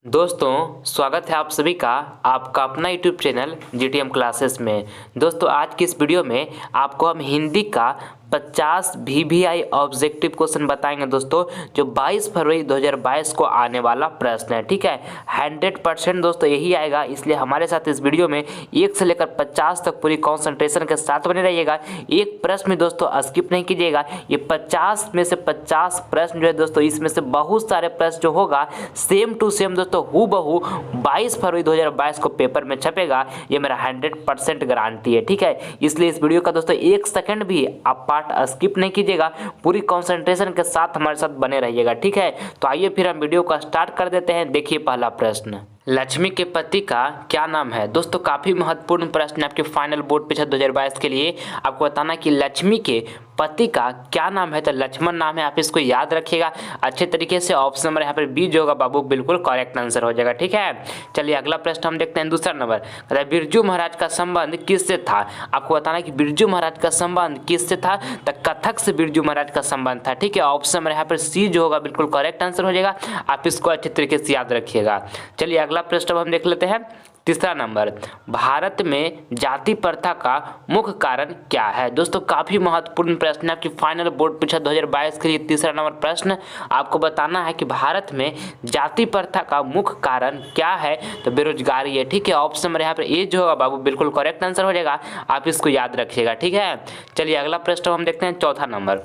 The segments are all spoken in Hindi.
दोस्तों स्वागत है आप सभी का आपका अपना यूट्यूब चैनल जीटीएम क्लासेस में। दोस्तों आज की इस वीडियो में आपको हम हिंदी का 50 वीवीआई ऑब्जेक्टिव क्वेश्चन बताएंगे दोस्तों, जो 22 फरवरी 2022 को आने वाला प्रश्न है। ठीक है, 100% दोस्तों यही आएगा, इसलिए हमारे साथ इस वीडियो में 1 से लेकर 50 तक पूरी कंसंट्रेशन के साथ बने रहिएगा। एक प्रश्न में दोस्तों स्किप नहीं कीजिएगा। ये 50 में से 50 प्रश्न जो है दोस्तों, इसमें से बहुत सारे प्रश्न जो होगा सेम टू सेम दोस्तों हूबहू 22 फरवरी 2022 को पेपर में छपेगा। ये मेरा 100% गारंटी है। ठीक है, इसलिए इस वीडियो का दोस्तों 1 सेकंड भी आप पार्ट स्किप नहीं कीजिएगा, पूरी कंसंट्रेशन के साथ हमारे साथ बने रहिएगा। ठीक है, तो आइए फिर हम वीडियो को स्टार्ट कर देते हैं। देखिए पहला प्रश्न, लक्ष्मी के पति का क्या नाम है? दोस्तों काफी महत्वपूर्ण प्रश्न है आपके फाइनल बोर्ड परीक्षा 2022 के लिए। आपको बताना कि लक्ष्मी के पति का क्या नाम है, तो लक्ष्मण नाम है। आप इसको याद रखिएगा अच्छे तरीके से। ऑप्शन नंबर यहाँ पर बी जो होगा बाबू बिल्कुल करेक्ट आंसर हो जाएगा। ठीक है, चलिए अगला प्रश्न हम देखते हैं। दूसरा नंबर कहता है बिरजू महाराज का संबंध किससे था? आपको बताना कि बिरजू महाराज का संबंध किससे था, तो कथक से बिरजू महाराज का संबंध था। ठीक है, ऑप्शन नंबर यहाँ पर सी जो होगा बिल्कुल करेक्ट आंसर हो जाएगा। आप इसको अच्छे तरीके से याद रखिएगा। चलिए अगला प्रश्न हम देख लेते हैं। तीसरा नंबर, भारत में जाति प्रथा का मुख्य कारण क्या है? दोस्तों काफी महत्वपूर्ण प्रश्न है आपकी फाइनल बोर्ड परीक्षा 2022 के लिए। तीसरा नंबर प्रश्न आपको बताना है कि भारत में जाति प्रथा का मुख्य कारण क्या है, तो बेरोजगारी है। ठीक है, ऑप्शन नंबर यहाँ पर ए जो होगा बाबू बिल्कुल करेक्ट आंसर हो जाएगा। आप इसको याद रखिएगा। ठीक है, चलिए अगला प्रश्न हम देखते हैं। चौथा नंबर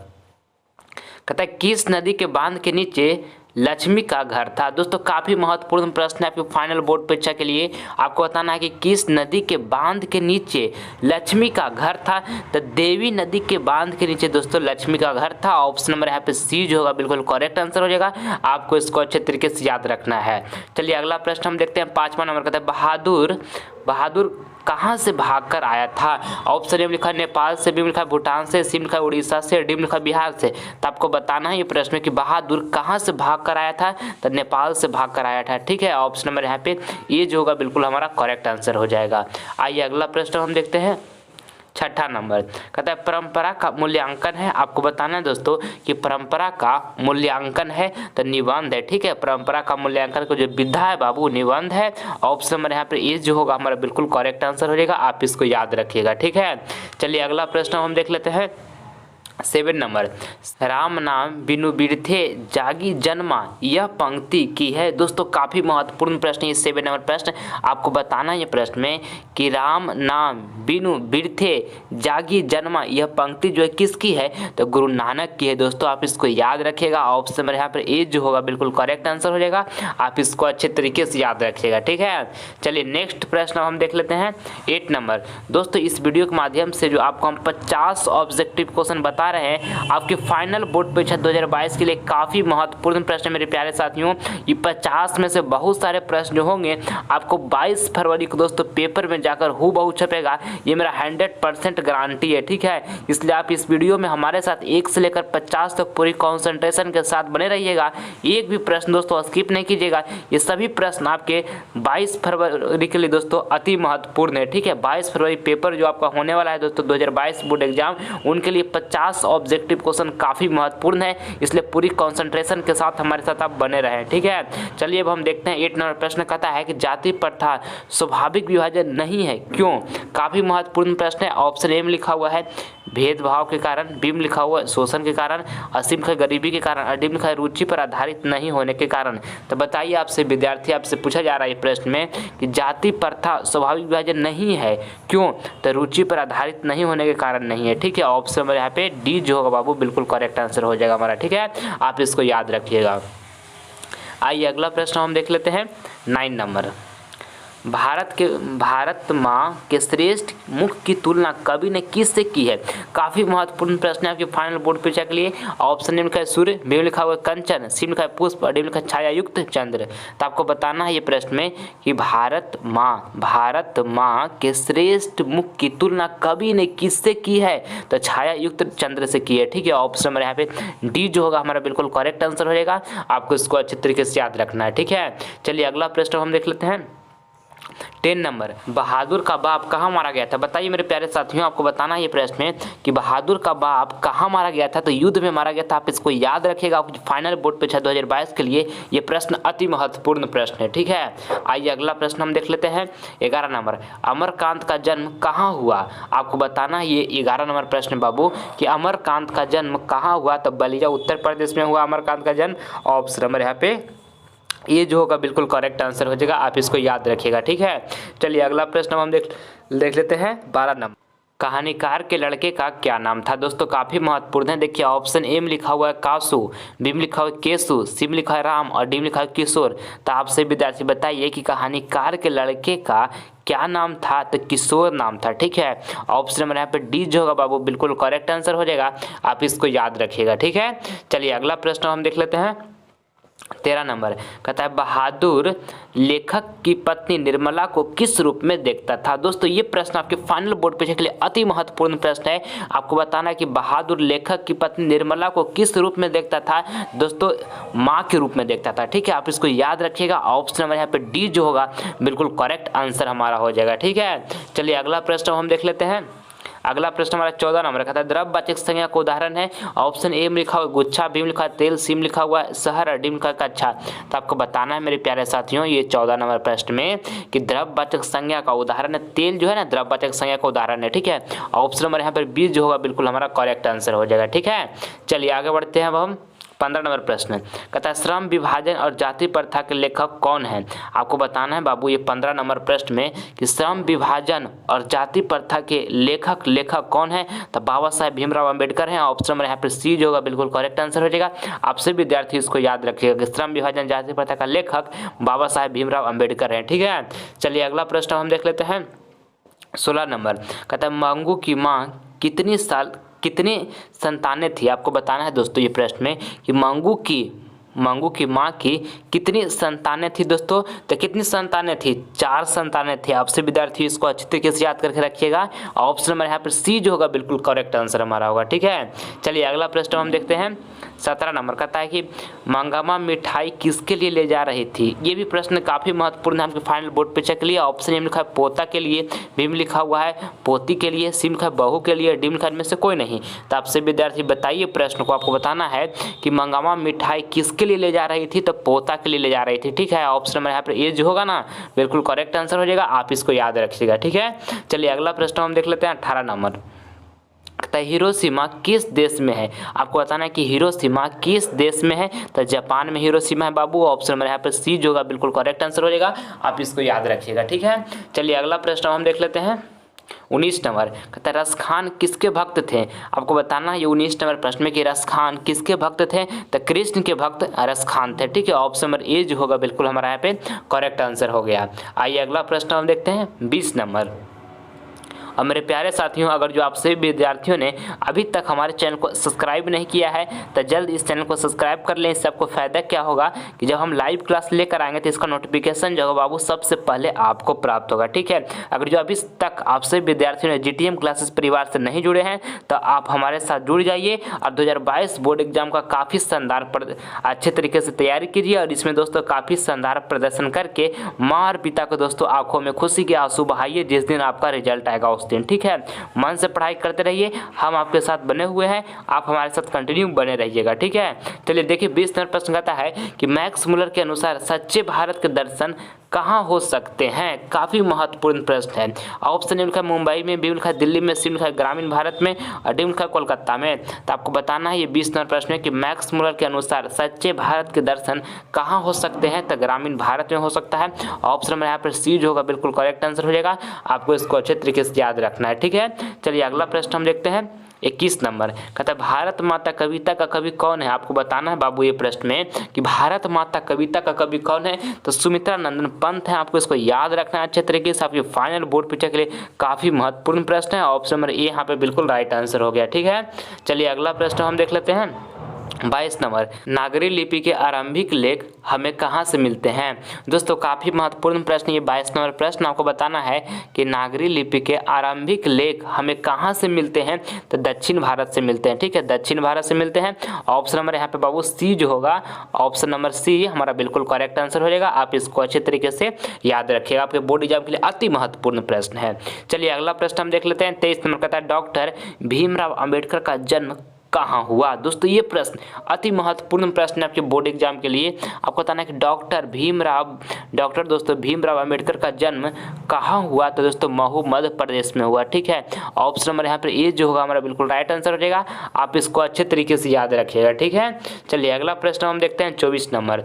कहता है किस नदी के बांध के नीचे लक्ष्मी का घर था? दोस्तों काफी महत्वपूर्ण प्रश्न है आपके फाइनल बोर्ड परीक्षा के लिए। आपको बताना है कि किस नदी के बांध के नीचे लक्ष्मी का घर था, तो देवी नदी के बांध के नीचे दोस्तों लक्ष्मी का घर था। ऑप्शन नंबर यहाँ पे सी जो होगा बिल्कुल करेक्ट आंसर हो जाएगा। आपको इसको अच्छे तरीके से याद रखना है। चलिए अगला प्रश्न हम देखते हैं। पांचवा नंबर कहता है बहादुर कहाँ से भागकर आया था? ऑप्शन ए में लिखा है नेपाल से, बी में लिखा है भूटान से, सी में लिखा है उड़ीसा से, डी में लिखा है बिहार से। तो आपको बताना है ये प्रश्न कि बहादुर कहाँ से भागकर आया था, तो नेपाल से भागकर आया था। ठीक है, ऑप्शन नंबर यहाँ पे ये जो होगा बिल्कुल हमारा करेक्ट आंसर हो जाएगा। आइए अगला प्रश्न हम देखते हैं। छठा नंबर कहता है परंपरा का मूल्यांकन है। आपको बताना है दोस्तों कि परंपरा का मूल्यांकन है तो निबंध है। ठीक है, परंपरा का मूल्यांकन को जो विधा है बाबू निबंध है। ऑप्शन नंबर यहाँ पर ए जो होगा हमारा बिल्कुल करेक्ट आंसर हो जाएगा। आप इसको याद रखिएगा। ठीक है, चलिए अगला प्रश्न हम देख लेते हैं। 7 नंबर, राम नाम बिनु बिरथे जागी जन्मा, यह पंक्ति की है। दोस्तों काफी महत्वपूर्ण प्रश्न है 7 नंबर प्रश्न। आपको बताना है ये प्रश्न में कि राम नाम बिनु बिरथे जागी जन्मा, यह पंक्ति जो है किसकी है, तो गुरु नानक की है। दोस्तों आप इसको याद रखिएगा। ऑप्शन नंबर यहाँ पर ए जो होगा बिल्कुल करेक्ट आंसर हो जाएगा। आप इसको अच्छे तरीके से याद रखिएगा। ठीक है, चलिए नेक्स्ट प्रश्न हम देख लेते हैं। 8 नंबर, दोस्तों इस वीडियो के माध्यम से जो आपको हम 50 ऑब्जेक्टिव क्वेश्चन बता रहे हैं आपके फाइनल बोर्ड परीक्षा 2022 के लिए, काफी महत्वपूर्ण प्रश्न मेरे प्यारे साथियों। ये 50 में से बहुत सारे प्रश्न जो होंगे आपको 22 फरवरी को दोस्तों पेपर में जाकर हूबहू छपेगा। ये मेरा 100% गारंटी है। ठीक है, इसलिए आप इस वीडियो में हमारे साथ 1 से लेकर 50 तक पूरी कंसंट्रेशन के साथ बने रहिएगा। एक भी प्रश्न दोस्तों स्किप नहीं कीजिएगा। ये सभी प्रश्न आपके 22 फरवरी के लिए दोस्तों अति महत्वपूर्ण है। ठीक है, 22 फरवरी पेपर जो आपका होने वाला है दोस्तों 2022 बोर्ड एग्जाम, उनके लिए 50 ऑब्जेक्टिव क्वेश्चन काफी महत्वपूर्ण है, इसलिए पूरी कंसंट्रेशन के साथ हमारे साथ आप बने रहें। ठीक है, चलिए अब हम देखते हैं। 8 नंबर प्रश्न कहता है कि जाति प्रथा स्वाभाविक विभाजन नहीं है, क्यों? काफी महत्वपूर्ण प्रश्न है। ऑप्शन ए में लिखा हुआ है भेदभाव के कारण, बी में लिखा हुआ है शोषण के कारण, सी में लिखा है गरीबी के कारण, और डी में लिखा है रुचि पर आधारित नहीं होने के कारण। तो बताइए आपसे विद्यार्थी, आपसे पूछा जा रहा है प्रश्न में कि जाति प्रथा स्वाभाविक विभाजन नहीं है, क्यों? तो रुचि पर आधारित नहीं होने के कारण नहीं है। ठीक है, ऑप्शन नंबर यहाँ पे डी जो होगा बाबू बिल्कुल करेक्ट आंसर हो जाएगा हमारा। ठीक है, आप इसको याद रखिएगा। आइए अगला प्रश्न हम देख लेते हैं। 9 नंबर, भारत माँ के श्रेष्ठ मुख की तुलना कवि ने किससे की है? काफी महत्वपूर्ण प्रश्न है आपके फाइनल बोर्ड परीक्षा के लिए। ऑप्शन ए में लिखा है सूर्य, बी में लिखा हुआ है कंचन, सी में लिखा है पुष्प, और डी में लिखा है छायायुक्त चंद्र। तो आपको बताना है ये प्रश्न में कि भारत माँ के श्रेष्ठ मुख की तुलना कवि ने किससे की है, तो छायायुक्त चंद्र से की है। ठीक है, ऑप्शन नंबर यहाँ पे डी जो होगा हमारा बिल्कुल करेक्ट आंसर हो जाएगा। आपको इसको अच्छे तरीके से याद रखना है। ठीक है, चलिए अगला प्रश्न हम देख लेते हैं। 10 नंबर, बहादुर का बाप कहाँ मारा गया था? बताइए मेरे प्यारे साथियों, आपको बताना है ये प्रश्न में कि बहादुर का बाप कहाँ मारा गया था? तो युद्ध में मारा गया था। आप इसको याद रखिएगा, फाइनल बोर्ड परीक्षा 2022 के लिए ये प्रश्न अति महत्वपूर्ण प्रश्न है। ठीक है, आइए अगला प्रश्न हम देख लेते हैं। 11 नंबर, अमरकांत का जन्म कहाँ हुआ? आपको बताना है ये 11 नंबर प्रश्न बाबू कि अमरकांत का जन्म कहाँ हुआ? तो बलिया उत्तर प्रदेश में हुआ अमरकांत का जन्म। ऑप्शन नंबर यहाँ पे ये जो होगा बिल्कुल करेक्ट आंसर हो जाएगा, आप इसको याद रखिएगा। ठीक है, चलिए अगला प्रश्न हम देख लेते हैं। 12 नंबर, कहानीकार के लड़के का क्या नाम था? दोस्तों काफ़ी महत्वपूर्ण है। देखिए ऑप्शन ए में लिखा हुआ है कासू, बी में लिखा हुआ है केसु, सी में लिखा है राम और डी में लिखा है किशोर। तो आपसे विद्यार्थी बताइए कि कहानीकार के लड़के का क्या नाम था? तो किशोर नाम था। ठीक है, ऑप्शन नंबर यहाँ पे डी जो होगा बाबू बिल्कुल करेक्ट आंसर हो जाएगा, आप इसको याद रखिएगा। ठीक है, चलिए अगला प्रश्न हम देख लेते हैं। 13 नंबर कहता है बहादुर लेखक की पत्नी निर्मला को किस रूप में देखता था? दोस्तों ये प्रश्न आपके फाइनल बोर्ड परीक्षा के लिए अति महत्वपूर्ण प्रश्न है। आपको बताना है कि बहादुर लेखक की पत्नी निर्मला को किस रूप में देखता था? दोस्तों माँ के रूप में देखता था। ठीक है, आप इसको याद रखिएगा। ऑप्शन नंबर यहाँ पे डी जो होगा बिल्कुल करेक्ट आंसर हमारा हो जाएगा। ठीक है, चलिए अगला प्रश्न हम देख लेते हैं। अगला प्रश्न हमारा 14 नंबर का था द्रव्यवाचक संज्ञा का उदाहरण है। ऑप्शन ए में लिखा हुआ गुच्छा, बी में लिखा है तेल, सी में लिखा हुआ है शहर और डी में लिखा है कच्छा। तो आपको बताना है मेरे प्यारे साथियों ये 14 नंबर प्रश्न में कि द्रव्यवाचक संज्ञा का उदाहरण है तेल जो है ना, द्रव्यवाचक संज्ञा का उदाहरण है। ठीक है, ऑप्शन नंबर यहाँ पर बी जो होगा बिल्कुल हमारा करेक्ट आंसर हो जाएगा। ठीक है, चलिए आगे बढ़ते हैं। अब हम 15 नंबर प्रश्न कहता है श्रम विभाजन और जाति प्रथा के लेखक कौन है? आपको बताना है बाबू ये 15 नंबर प्रश्न में कि श्रम विभाजन और जाति प्रथा के लेखक कौन है? तो बाबा साहेब भीमराव अंबेडकर हैं। ऑप्शन नंबर यहाँ पर सी जो होगा बिल्कुल करेक्ट आंसर हो जाएगा। आपसे विद्यार्थी इसको याद रखिएगा कि श्रम विभाजन जाति प्रथा का लेखक बाबा साहेब भीमराव अंबेडकर हैं। ठीक है, चलिए अगला प्रश्न हम देख लेते हैं। 16 नंबर कहता है मंगू की माँ कितनी संतानें थी? आपको बताना है दोस्तों ये प्रश्न में कि मंगू की माँ की कितनी संतानें थी? दोस्तों तो कितनी संतानें थी? 4 संतानें थी। आपसे विद्यार्थी इसको अच्छी तरीके से याद करके रखिएगा। ऑप्शन नंबर यहाँ पर सी जो होगा बिल्कुल करेक्ट आंसर हमारा होगा। ठीक है, चलिए अगला प्रश्न हम देखते हैं। 17 नंबर कहता है कि मंगमा मिठाई किसके लिए ले जा रही थी? ये भी प्रश्न काफ़ी महत्वपूर्ण है आपके फाइनल बोर्ड परीक्षा के लिए। ऑप्शन ए में लिखा है पोता के लिए, बी में लिखा हुआ है पोती के लिए, सी में लिखा है बहू के लिए, डी में लिखा है में से कोई नहीं। तो आपसे विद्यार्थी बताइए प्रश्न को, आपको बताना है कि मंगमा मिठाई किसके लिए ले जा रही थी? तो पोता के लिए ले जा रही थी। ठीक है, ऑप्शन नंबर यहाँ पर ए जो होगा ना बिल्कुल करेक्ट आंसर हो जाएगा, आप इसको याद रखिएगा। ठीक है, चलिए अगला प्रश्न हम देख लेते हैं। 18 नंबर हिरोशिमा किस देश में है? आपको बताना है कि हिरोशिमा किस देश में है? तो जापान में हिरोशिमा है बाबू। ऑप्शन नंबर यहाँ पर सी जो होगा बिल्कुल करेक्ट आंसर हो जाएगा, आप इसको याद रखिएगा। ठीक है, चलिए अगला प्रश्न हम देख लेते हैं। 19 नंबर कहता है रस खान किसके भक्त थे? आपको बताना है ये 19 नंबर प्रश्न में कि रस खान किसके भक्त थे? तो कृष्ण के भक्त रस खान थे। ठीक है, ऑप्शन नंबर ए जो होगा बिल्कुल हमारा यहाँ पे करेक्ट आंसर हो गया। आइए अगला प्रश्न हम देखते हैं। 20 नंबर और मेरे प्यारे साथियों अगर जो आप सभी विद्यार्थियों ने अभी तक हमारे चैनल को सब्सक्राइब नहीं किया है तो जल्द इस चैनल को सब्सक्राइब कर लें। इससे आपको फ़ायदा क्या होगा कि जब हम लाइव क्लास लेकर आएंगे तो इसका नोटिफिकेशन जो है बाबू सबसे पहले आपको प्राप्त होगा। ठीक है, अगर जो अभी तक आप सभी विद्यार्थियों ने जीटीएम क्लासेस परिवार से नहीं जुड़े हैं तो आप हमारे साथ जुड़ जाइए और 2022 बोर्ड एग्जाम का काफ़ी शानदार अच्छे तरीके से तैयारी कीजिए और इसमें दोस्तों काफ़ी शानदार प्रदर्शन करके माँ और पिता को दोस्तों आंखों में खुशी के आंसू बहाइए जिस दिन आपका रिजल्ट आएगा उस दिन। ठीक है, मन से पढ़ाई करते रहिए, हम आपके साथ बने हुए हैं, आप हमारे साथ कंटिन्यू बने रहिएगा। ठीक है, चलिए देखिए 20 नंबर प्रश्न कहता है कि मैक्स मुलर के अनुसार सच्चे भारत के दर्शन कहाँ हो सकते हैं? काफ़ी महत्वपूर्ण प्रश्न है। ऑप्शन ए लिखा है मुंबई में, बी लिखा है दिल्ली में, सी लिखा है ग्रामीण भारत में और डी लिखा है कोलकाता में। तो आपको बताना है ये 20 नंबर प्रश्न है कि मैक्स मुलर के अनुसार सच्चे भारत के दर्शन कहाँ हो सकते हैं? तो ग्रामीण भारत में हो सकता है। ऑप्शन नंबर यहाँ पर सी जो होगा बिल्कुल करेक्ट आंसर हो जाएगा, आपको इसको अच्छे तरीके से याद रखना है। ठीक है, चलिए अगला प्रश्न हम देखते हैं। 21 नंबर कहता है भारत माता कविता का कवि कौन है? आपको बताना है बाबू ये प्रश्न में कि भारत माता कविता का कवि कौन है? तो सुमित्रा नंदन पंत है। आपको इसको याद रखना है अच्छे तरीके से, आपके फाइनल बोर्ड परीक्षा के लिए काफ़ी महत्वपूर्ण प्रश्न है। ऑप्शन नंबर ए यहाँ पे बिल्कुल राइट आंसर हो गया। ठीक है, चलिए अगला प्रश्न हम देख लेते हैं। 22 नंबर, नागरी लिपि के आरंभिक लेख हमें कहाँ से मिलते हैं। दोस्तों काफ़ी महत्वपूर्ण प्रश्न ये 22 नंबर प्रश्न आपको बताना है कि नागरी लिपि के आरंभिक लेख हमें कहाँ से मिलते हैं, तो दक्षिण भारत से मिलते हैं। ठीक है, दक्षिण भारत से मिलते हैं। ऑप्शन नंबर यहाँ पे बाबू सी जो होगा, ऑप्शन नंबर सी हमारा बिल्कुल करेक्ट आंसर हो जाएगा। आप इसको अच्छे तरीके से याद रखिएगा, आपके बोर्ड एग्जाम के लिए अति महत्वपूर्ण प्रश्न है। चलिए अगला प्रश्न हम देख लेते हैं। 23 नंबर कहता है डॉक्टर भीमराव अंबेडकर का जन्म कहाँ हुआ। दोस्तों ये प्रश्न अति महत्वपूर्ण प्रश्न है आपके बोर्ड एग्जाम के लिए। आपको बताना है कि डॉक्टर भीमराव अंबेडकर का जन्म कहाँ हुआ, तो दोस्तों महू मध्य प्रदेश में हुआ। ठीक है, ऑप्शन नंबर यहाँ पर ए जो होगा हमारा बिल्कुल राइट आंसर हो जाएगा। आप इसको अच्छे तरीके से याद रखिएगा। ठीक है, चलिए अगला प्रश्न हम देखते हैं। 24 नंबर,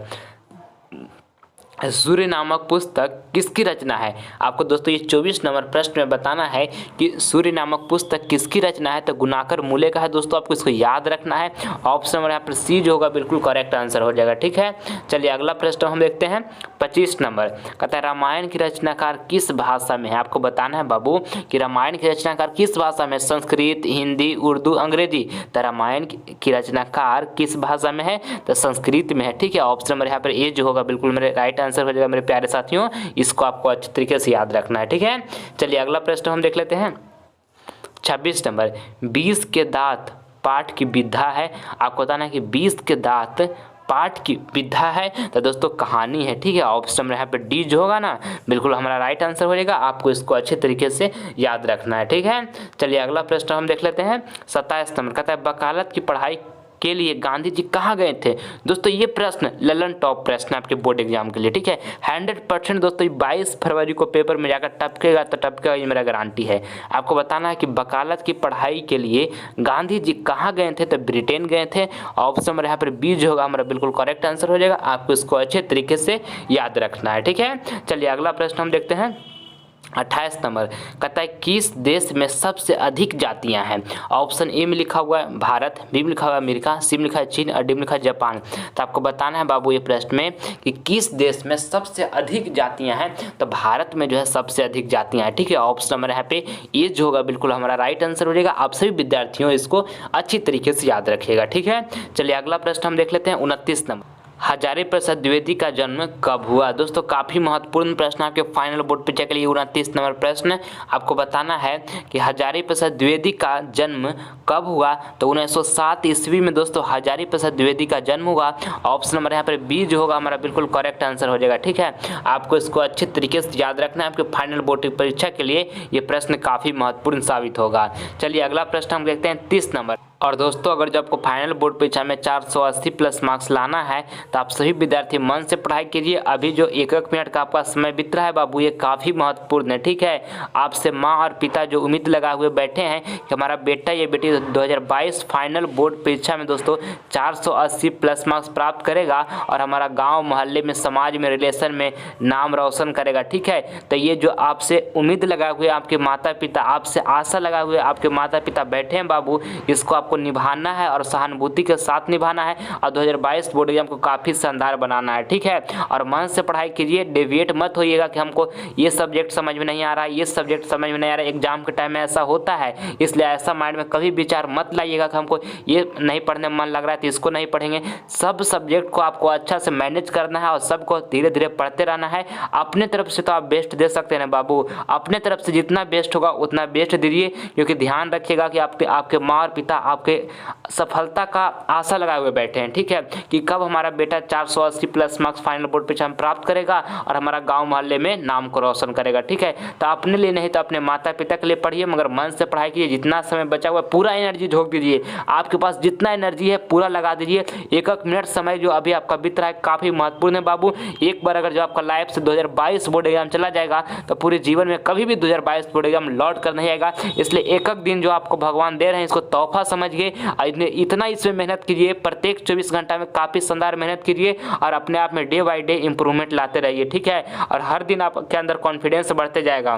सूर्य नामक पुस्तक किसकी रचना है। आपको दोस्तों ये 24 नंबर प्रश्न में बताना है कि सूर्य नामक पुस्तक किसकी रचना है, तो गुणाकर मूले का है। दोस्तों आपको इसको याद रखना है। ऑप्शन नंबर यहाँ पर सी जो होगा बिल्कुल करेक्ट आंसर हो जाएगा। ठीक है, चलिए अगला प्रश्न हम देखते हैं। 25 नंबर कहता है रामायण की रचनाकार किस भाषा में है। आपको बताना है बाबू कि रामायण की रचनाकार किस भाषा में, संस्कृत, हिंदी, उर्दू, अंग्रेजी। तो रामायण की रचनाकार किस भाषा में है, तो संस्कृत में है। ठीक है, ऑप्शन नंबर यहाँ पर ए जो होगा बिल्कुल मेरे राइट आंसर हो जाएगा। मेरे प्यारे साथियों इसको आपको अच्छे तरीके से याद रखना है। ठीक है, चलिए अगला प्रश्न हम देख लेते हैं। 26 नंबर, 20 के दांत पाठ की विधा है। आपको बताना है कि 20 के दांत पाठ की विधा है, तो दोस्तों कहानी है। ठीक है, ऑप्शन नंबर यहाँ पे डी जो होगा ना बिल्कुल हमारा राइट आंसर हो जाएगा। आपको इसको अच्छे तरीके से याद रखना है। ठीक है, चलिए अगला प्रश्न हम देख लेते हैं। 27 नंबर कहता है वकालत की पढ़ाई के लिए गांधी जी कहाँ गए थे। दोस्तों ये प्रश्न ललन टॉप प्रश्न है आपके बोर्ड एग्जाम के लिए। ठीक है, 100% दोस्तों 22 फरवरी को पेपर में जाकर टपकेगा तो टपकेगा, ये मेरा गारंटी है। आपको बताना है कि वकालत की पढ़ाई के लिए गांधी जी कहाँ गए थे, तो ब्रिटेन गए थे। ऑप्शन नंबर यहाँ पर बी जो होगा हमारा बिल्कुल करेक्ट आंसर हो जाएगा। आपको इसको अच्छे तरीके से याद रखना है। ठीक है, चलिए अगला प्रश्न हम देखते हैं। 28 नंबर कहता है किस देश में सबसे अधिक जातियां हैं। ऑप्शन ए में लिखा हुआ है भारत, बी में लिखा हुआ है अमेरिका, सी में लिखा है चीन और डी में लिखा है जापान। तो आपको बताना है बाबू ये प्रश्न में कि किस देश में सबसे अधिक जातियां हैं, तो भारत में जो है सबसे अधिक जातियां हैं। ठीक है, ऑप्शन नंबर यहाँ पे ए जो होगा बिल्कुल हमारा राइट आंसर हो जाएगा। आप सभी विद्यार्थियों इसको अच्छी तरीके से याद रखिएगा। ठीक है, चलिए अगला प्रश्न हम देख लेते हैं। 29 नंबर, हजारी प्रसाद द्विवेदी का जन्म कब हुआ। दोस्तों काफ़ी महत्वपूर्ण प्रश्न आपके फाइनल बोर्ड परीक्षा के लिए 29 नंबर प्रश्न। आपको बताना है कि हजारी प्रसाद द्विवेदी का जन्म कब हुआ, तो 1907 ईस्वी में दोस्तों हजारी प्रसाद द्विवेदी का जन्म हुआ। ऑप्शन नंबर यहाँ पर बी जो होगा हमारा बिल्कुल करेक्ट आंसर हो जाएगा। ठीक है, आपको इसको अच्छे तरीके से याद रखना है। आपके फाइनल बोर्ड की परीक्षा के लिए ये प्रश्न काफ़ी महत्वपूर्ण साबित होगा। चलिए अगला प्रश्न हम देखते हैं। 30 नंबर, और दोस्तों अगर जो आपको फाइनल बोर्ड परीक्षा में 480 प्लस मार्क्स लाना है तो आप सभी विद्यार्थी मन से पढ़ाई कीजिए। अभी जो 1-1 मिनट का आपका समय बीत रहा है बाबू ये काफ़ी महत्वपूर्ण है। ठीक है, आपसे माँ और पिता जो उम्मीद लगाए हुए बैठे हैं कि हमारा बेटा या बेटी 2022 फाइनल बोर्ड परीक्षा में दोस्तों 480 प्लस मार्क्स प्राप्त करेगा और हमारा गाँव मोहल्ले में, समाज में, रिलेशन में नाम रोशन करेगा। ठीक है, तो ये जो आपसे उम्मीद लगाए हुए आपके माता पिता, आपसे आशा लगाए हुए आपके माता पिता बैठे हैं बाबू, इसको आपको निभाना है और सहानुभूति के साथ निभाना है और 2022 बोर्ड एग्जाम को काफ़ी शानदार बनाना है। ठीक है, और मन से पढ़ाई कीजिए, डेविएट मत होइएगा कि हमको ये सब्जेक्ट समझ में नहीं आ रहा है, ये सब्जेक्ट समझ में नहीं आ रहा है। एग्जाम के टाइम में ऐसा होता है, इसलिए ऐसा माइंड में कभी विचार मत लाइएगा कि हमको ये नहीं पढ़ने में मन लग रहा है तो इसको नहीं पढ़ेंगे। सब सब्जेक्ट को आपको अच्छा से मैनेज करना है और सबको धीरे धीरे पढ़ते रहना है। अपने तरफ से तो आप बेस्ट दे सकते हैं बाबू, अपने तरफ से जितना बेस्ट होगा उतना बेस्ट दीजिए, क्योंकि ध्यान रखिएगा कि आपके माँ और पिता आपके सफलता का आशा लगाए हुए बैठे हैं। ठीक है, कि कब हमारा बेटा 480 प्लस मार्क्स फाइनल बोर्ड परीक्षा में प्राप्त करेगा और हमारा गांव मोहल्ले में नाम को रोशन करेगा। ठीक है, तो अपने लिए नहीं तो अपने माता पिता के लिए पढ़िए, मगर मन से पढ़ाई कीजिए। जितना समय बचा हुआ पूरा एनर्जी झोंक दीजिए, आपके पास जितना एनर्जी है पूरा लगा दीजिए। 1-1 मिनट समय जो अभी आपका बीत रहा है काफ़ी महत्वपूर्ण है बाबू। एक बार अगर जो आपका लाइफ से 2022 बोर्ड एग्जाम चला जाएगा तो पूरे जीवन में कभी भी 2022 बोर्ड एग्जाम लौट कर नहीं आएगा। इसलिए 1-1 दिन जो आपको भगवान दे रहे हैं इसको तोहफा समझिए, इतना इसमें मेहनत कीजिए। प्रत्येक 24 घंटा में काफ़ी शानदार मेहनत कीजिए और अपने आप में डे बाय डे इंप्रूवमेंट लाते रहिए। ठीक है, और हर दिन आपके अंदर कॉन्फिडेंस बढ़ते जाएगा।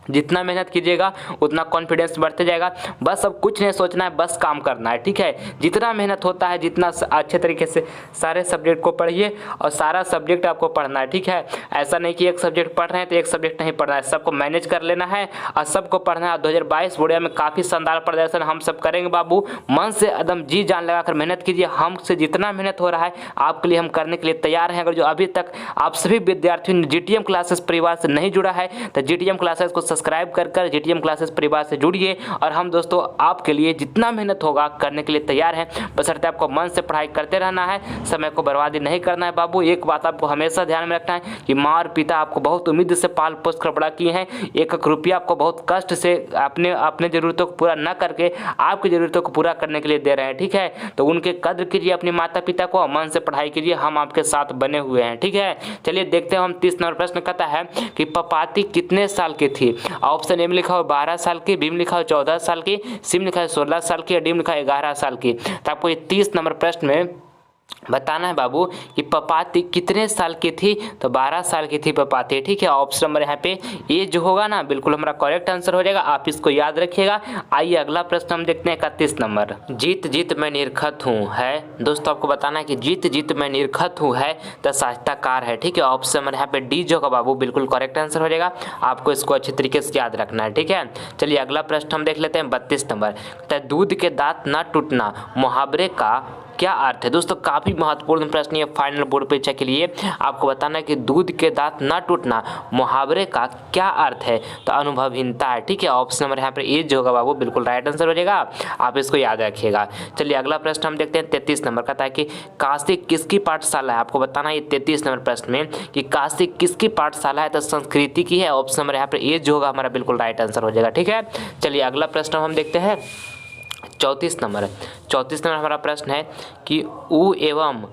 जितना मेहनत कीजिएगा उतना कॉन्फिडेंस बढ़ते जाएगा। बस अब कुछ नहीं सोचना है, बस काम करना है, ठीक है। जितना मेहनत होता है, जितना अच्छे तरीके से सारे सब्जेक्ट को पढ़िए और सारा सब्जेक्ट आपको पढ़ना है, ठीक है। ऐसा नहीं कि एक सब्जेक्ट पढ़ रहे हैं तो एक सब्जेक्ट नहीं पढ़ना है, सबको मैनेज कर लेना है और सबको पढ़ना है। 2022 बोर्ड में काफ़ी शानदार प्रदर्शन हम सब करेंगे बाबू। मन से एकदम जी जान लगाकर मेहनत कीजिए। हमसे जितना मेहनत हो रहा है आपके लिए हम करने के लिए तैयार हैं। अगर जो अभी तक आप सभी विद्यार्थियों ने जीटीएम क्लासेस परिवार से नहीं जुड़ा है तो जीटीएम क्लासेस को सब्सक्राइब कर जीटीएम क्लासेस परिवार से जुड़िए और हम दोस्तों आपके लिए जितना मेहनत होगा करने के लिए तैयार हैं। बशर्ते आपको मन से पढ़ाई करते रहना है, समय को बर्बादी नहीं करना है बाबू। एक बात आपको हमेशा ध्यान में रखना है कि माँ और पिता आपको बहुत उम्मीद से पाल पोस कर बड़ा किए हैं। एक एक रुपया आपको बहुत कष्ट से अपने ज़रूरतों को पूरा न करके आपकी ज़रूरतों को पूरा करने के लिए दे रहे हैं, ठीक है। तो उनके कद्र कीजिए अपने माता पिता को, मन से पढ़ाई कीजिए, हम आपके साथ बने हुए हैं, ठीक है। चलिए देखते हैं हम 30 नंबर प्रश्न कहता है कि पपाती कितने साल की थी। ऑप्शन ए में लिखा हो 12 साल की, बी में लिखा हो 14 साल की, सी में लिखा है 16 साल की और डी में लिखा है 11 साल की। तो आपको ये 30 नंबर प्रश्न में बताना है बाबू कि पपाती कितने साल की थी। तो 12 साल की थी पपाती, ठीक है। ऑप्शन नंबर यहाँ पे ये जो होगा ना बिल्कुल हमारा करेक्ट आंसर हो जाएगा, आप इसको याद रखिएगा। आइए अगला प्रश्न हम देखते हैं 31 नंबर। जीत जीत मैं निरखत हूँ है दोस्तों, आपको बताना है कि जीत जीत मैं निरखत हूँ है तो साहित्यकार है, ठीक है। ऑप्शन नंबर यहाँ पे डी जो होगा बाबू बिल्कुल करेक्ट आंसर हो जाएगा, आपको इसको अच्छे तरीके से याद रखना है, ठीक है। चलिए अगला प्रश्न हम देख लेते हैं 32 नंबर। दूध के दांत न टूटना मुहावरे का क्या अर्थ है। दोस्तों काफ़ी महत्वपूर्ण प्रश्न ये फाइनल बोर्ड परीक्षा के लिए। आपको बताना है कि दूध के दांत न टूटना मुहावरे का क्या अर्थ है। तो अनुभवहीनता है, ठीक है। ऑप्शन नंबर यहाँ पर ए जो होगा बाबू बिल्कुल राइट आंसर हो जाएगा, आप इसको याद रखिएगा। चलिए अगला प्रश्न हम देखते हैं 33 नंबर का है कि काशी किसकी पाठशाला है। आपको बताना है ये 33 नंबर प्रश्न में कि काशी किसकी पाठशाला है। तो संस्कृति की है। ऑप्शन नंबर यहाँ पर ए जो होगा हमारा बिल्कुल राइट आंसर हो जाएगा, ठीक है। चलिए अगला प्रश्न हम देखते हैं 34 नंबर हमारा प्रश्न है कि उ एवं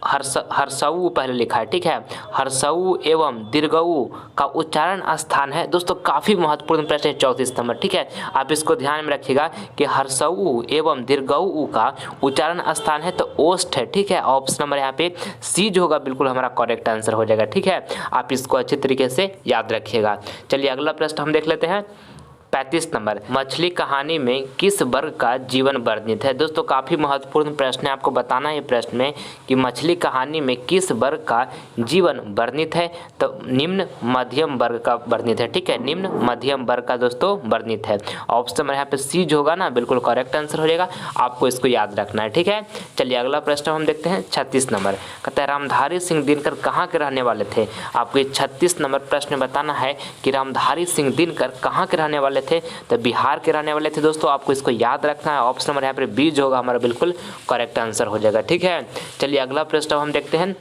हर्षऊ पहले लिखा है, ठीक है। हर्षऊ एवं दीर्घऊ का उच्चारण स्थान है। दोस्तों काफ़ी महत्वपूर्ण प्रश्न है 34 नंबर, ठीक है। आप इसको ध्यान में रखिएगा कि हर्षऊ एवं दीर्घऊ का उच्चारण स्थान है तो ओष्ठ है, ठीक है। ऑप्शन नंबर यहाँ पे सी जो होगा बिल्कुल हमारा करेक्ट आंसर हो जाएगा, ठीक है। आप इसको अच्छे तरीके से याद रखिएगा। चलिए अगला प्रश्न हम देख लेते हैं 35 नंबर। मछली कहानी में किस वर्ग का जीवन वर्णित है। दोस्तों काफ़ी महत्वपूर्ण प्रश्न है, आपको बताना है प्रश्न में कि मछली कहानी में किस वर्ग का जीवन वर्णित है। तो निम्न मध्यम वर्ग का वर्णित है, ठीक है। निम्न मध्यम वर्ग का दोस्तों वर्णित है। ऑप्शन यहाँ पे सी जो होगा ना बिल्कुल करेक्ट आंसर हो जाएगा, आपको इसको याद रखना है, ठीक है। चलिए अगला प्रश्न हम देखते हैं 36 नंबर। कहता है रामधारी सिंह दिनकर कहाँ के रहने वाले थे। आपको ये 36 नंबर प्रश्न बताना है कि रामधारी सिंह दिनकर कहाँ के रहने वाले थे। तो बिहार के रहने वाले थे दोस्तों, आपको इसको याद रखना है। ऑप्शन नंबर यहाँ पर बी जो होगा हमारा बिल्कुल करेक्ट आंसर हो जाएगा, ठीक है। चलिए अगला प्रश्न हम देखते हैं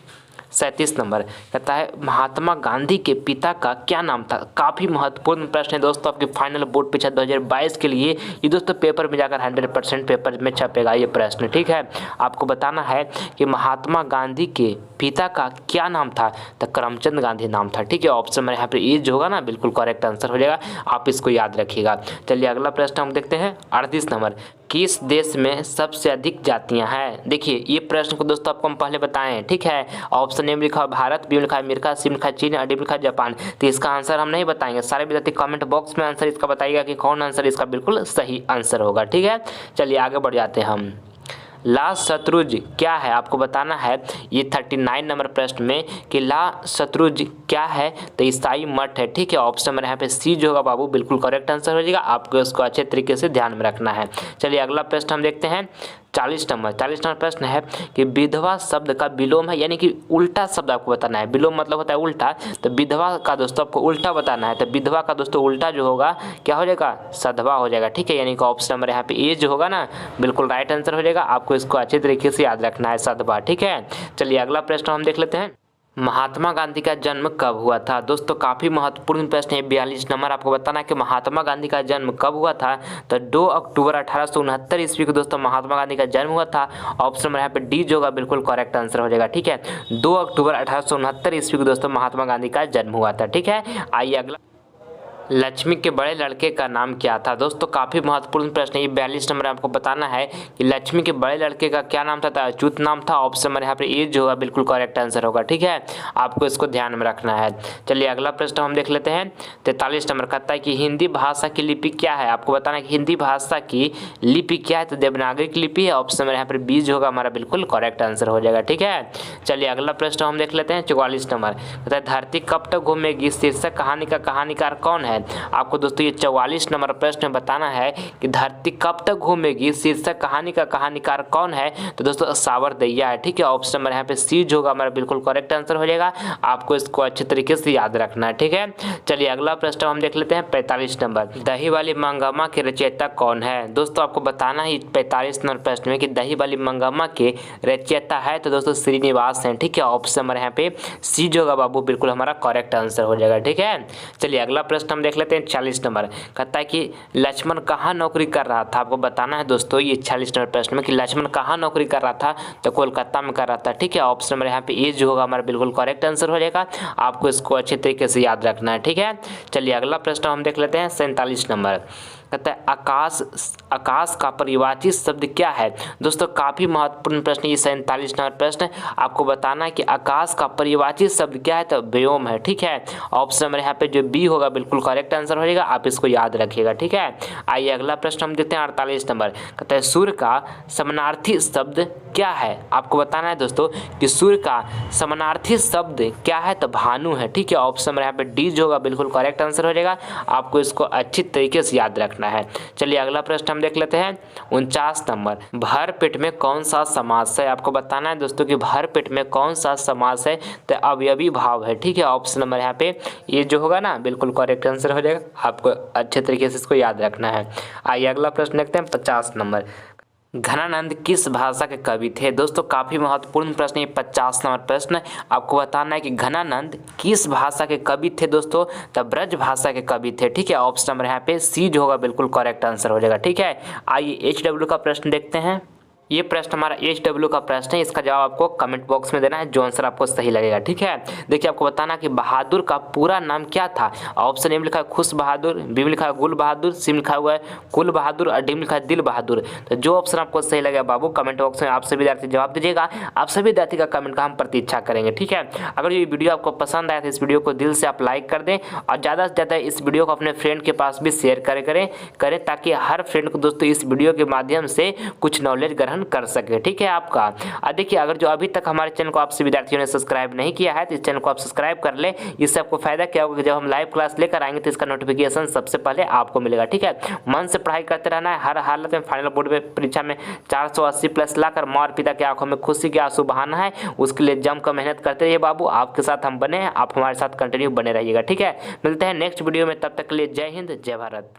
37 नंबर। कहता है महात्मा गांधी के पिता का क्या नाम था। काफ़ी महत्वपूर्ण प्रश्न है दोस्तों आपके फाइनल बोर्ड परीक्षा 2022 के लिए। ये दोस्तों पेपर में जाकर 100% पेपर में छपेगा ये प्रश्न, ठीक है। आपको बताना है कि महात्मा गांधी के पिता का क्या नाम था। तो करमचंद गांधी नाम था, ठीक है। ऑप्शन में यहाँ पे ये जो होगा ना बिल्कुल करेक्ट आंसर हो जाएगा, आप इसको याद रखिएगा। चलिए अगला प्रश्न हम देखते हैं 38 नंबर। किस देश में सबसे अधिक जातियां हैं। देखिए ये प्रश्न को दोस्तों आपको हम पहले बताएं हैं, ठीक है। ऑप्शन ए में लिखा है भारत, बी में लिखा है अमेरिका, सी में लिखा है चीन और डी में लिखा है जापान। तो इसका आंसर हम नहीं बताएंगे, सारे विद्यार्थी कमेंट बॉक्स में आंसर इसका बताइएगा कि कौन आंसर इसका बिल्कुल सही आंसर होगा, ठीक है। चलिए आगे बढ़ जाते हैं हम। ला शत्रुज क्या है। आपको बताना है ये 39 नंबर प्रश्न में कि ला शत्रुज क्या है। तो ईसाई मठ है, ठीक है। ऑप्शन नंबर यहाँ पे सी जो होगा बाबू बिल्कुल करेक्ट आंसर हो जाएगा, आपको इसको अच्छे तरीके से ध्यान में रखना है। चलिए अगला प्रश्न हम देखते हैं 40 नंबर प्रश्न है कि विधवा शब्द का विलोम है, यानी कि उल्टा शब्द आपको बताना है। विलोम मतलब होता है उल्टा, तो विधवा का दोस्तों आपको उल्टा बताना है। तो विधवा का दोस्तों उल्टा जो होगा क्या हो जाएगा, सधवा हो जाएगा, ठीक है। यानी कि ऑप्शन नंबर यहाँ पे ए जो होगा ना बिल्कुल राइट आंसर हो जाएगा, आपको इसको अच्छे तरीके से याद रखना है, सधवा, ठीक है। चलिए अगला प्रश्न हम देख लेते हैं महात्मा गांधी का जन्म कब हुआ था। दोस्तों काफ़ी महत्वपूर्ण प्रश्न है 42 नंबर। आपको बताना है कि महात्मा गांधी का जन्म कब हुआ था। तो 2 अक्टूबर 1869 ईस्वी को दोस्तों महात्मा गांधी का जन्म हुआ था। ऑप्शन नंबर यहाँ पे डी जो होगा बिल्कुल करेक्ट आंसर हो जाएगा, ठीक है। 2 अक्टूबर 1869 ईस्वी को दोस्तों महात्मा गांधी का जन्म हुआ था, ठीक है। आइए अगला लक्ष्मी के बड़े लड़के का नाम क्या था। दोस्तों काफ़ी महत्वपूर्ण प्रश्न है, ये 42 नंबर आपको बताना है कि लक्ष्मी के बड़े लड़के का क्या नाम था। अच्युत नाम था। ऑप्शन नंबर यहाँ पर ए जो होगा बिल्कुल करेक्ट आंसर होगा। ठीक है, आपको इसको ध्यान में रखना है। चलिए अगला प्रश्न हम देख लेते हैं। 43 नंबर कहता है कि हिंदी भाषा की लिपि क्या है। आपको बताना है कि हिंदी भाषा की लिपि क्या है। तो देवनागरी की लिपि है। ऑप्शन नंबर यहाँ पर बी जो होगा हमारा बिल्कुल करेक्ट आंसर हो जाएगा। ठीक है, चलिए अगला प्रश्न हम देख लेते हैं। 44 नंबर कहता है धरती कब तक घूमेगी शीर्षक कहानी का कहानीकार कौन है। आपको दोस्तों ये 44 नंबर प्रश्न बताना है कि धरती कब तक घूमेगी शीर्षक कहानी का कहानीकार कौन है। तो दोस्तों सावरदैया है। ठीक है, ऑप्शन नंबर यहाँ पे सी जो होगा हमारा बिल्कुल करेक्ट आंसर हो जाएगा। आपको इसको अच्छे तरीके से याद रखना है। ठीक है, चलिए अगला प्रश्न हम देख लेते हैं। 45 नंबर दही वाली मंगम्मा के रचयिता कौन है। दोस्तों आपको बताना है 45 नंबर प्रश्न में कि दही वाली मंगम्मा के रचयिता है। तो दोस्तों श्रीनिवास हैं। ठीक है, ऑप्शन नंबर यहाँ पे सी जो होगा बाबू बिल्कुल हमारा करेक्ट आंसर हो जाएगा। ठीक है, चलिए अगला प्रश्न हम देख लेते हैं। 40 नंबर कहता है कि लक्ष्मण कहाँ नौकरी कर रहा था। आपको बताना है दोस्तों ये 40 नंबर प्रश्न में कि लक्ष्मण कहाँ नौकरी कर रहा था। तो कोलकाता में कर रहा था। ठीक है, ऑप्शन नंबर यहाँ पे ए जो होगा हमारा बिल्कुल करेक्ट आंसर हो जाएगा। आपको इसको अच्छे तरीके से याद रखना है। ठीक है, चलिए अगला प्रश्न हम देख लेते हैं। 47 नंबर कहता है आकाश का परिवाची शब्द क्या है। दोस्तों काफ़ी महत्वपूर्ण प्रश्न ये 47 नंबर प्रश्न। आपको बताना है कि आकाश का परिवाची शब्द क्या है। तो व्योम है। ठीक है, ऑप्शन नंबर यहाँ पे जो बी होगा बिल्कुल करेक्ट आंसर हो जाएगा। आप इसको याद रखिएगा। ठीक है, आइए अगला प्रश्न हम देखते हैं। 48 नंबर कहता है सूर्य का समानार्थी शब्द क्या है। आपको बताना है दोस्तों कि सूर्य का समानार्थी शब्द क्या है। तो भानु है। ठीक है, ऑप्शन नंबर यहाँ पे डी जो होगा बिल्कुल करेक्ट आंसर हो जाएगा। आपको इसको अच्छी तरीके से याद रखना है। चलिए अगला प्रश्न हम देख लेते हैं। 49 नंबर भर पेट में कौन सा समास है। आपको बताना है दोस्तों कि भर पेट में कौन सा समास है। तो अवयवी भाव है। ठीक है, ऑप्शन नंबर यहाँ पे ये जो होगा ना बिल्कुल करेक्ट आंसर हो जाएगा। आपको अच्छे तरीके से इसको याद रखना है। आइए अगला प्रश्न देखते हैं। 50 नंबर घनानंद किस भाषा के कवि थे। दोस्तों काफ़ी महत्वपूर्ण प्रश्न ये 50 नंबर प्रश्न। आपको बताना है कि घनानंद किस भाषा के कवि थे। दोस्तों तब ब्रज भाषा के कवि थे। ठीक है, ऑप्शन नंबर यहाँ पे सी जो होगा बिल्कुल करेक्ट आंसर हो जाएगा। ठीक है, आइए HW का प्रश्न देखते हैं। ये प्रश्न हमारा HW का प्रश्न है। इसका जवाब आपको कमेंट बॉक्स में देना है जो आंसर आपको सही लगेगा। ठीक है, देखिए आपको बताना कि बहादुर का पूरा नाम क्या था। ऑप्शन ए में लिखा है खुश बहादुर, बी में लिखा है गुल बहादुर, सी में लिखा हुआ है कुल बहादुर और डी में लिखा है दिल बहादुर। तो जो ऑप्शन आपको सही लगेगा बाबू कमेंट बॉक्स में आप सभी विद्यार्थी जवाब दीजिएगा। आप सभी विद्यार्थी का कमेंट का हम प्रतीक्षा करेंगे। ठीक है, अगर ये वीडियो आपको पसंद आया तो इस वीडियो को दिल से आप लाइक कर दें और ज़्यादा से ज़्यादा इस वीडियो को अपने फ्रेंड के पास भी शेयर करें ताकि हर फ्रेंड को दोस्तों इस वीडियो के माध्यम से कुछ नॉलेज ग्रहण कर सके। ठीक है आपका। देखिए अगर जो अभी तक हमारे चैनल को आप सभी विद्यार्थियों ने सब्सक्राइब नहीं किया है तो इस चैनल को आप सब्सक्राइब कर ले। इससे आपको फायदा क्या होगा कि जब हम लाइव क्लास लेकर आएंगे तो इसका नोटिफिकेशन सबसे पहले आपको मिलेगा। ठीक है, मन से पढ़ाई करते रहना है। हर हालत में फाइनल बोर्ड में परीक्षा में 480 प्लस लाकर माँ और पिता की आंखों में खुशी के आंसू बहाना है। उसके लिए जमकर मेहनत करते रहिए बाबू। आपके साथ हम बने हैं, आप हमारे साथ कंटिन्यू बने रहिएगा। ठीक है, मिलते हैं नेक्स्ट वीडियो में। तब तक के लिए जय हिंद, जय भारत।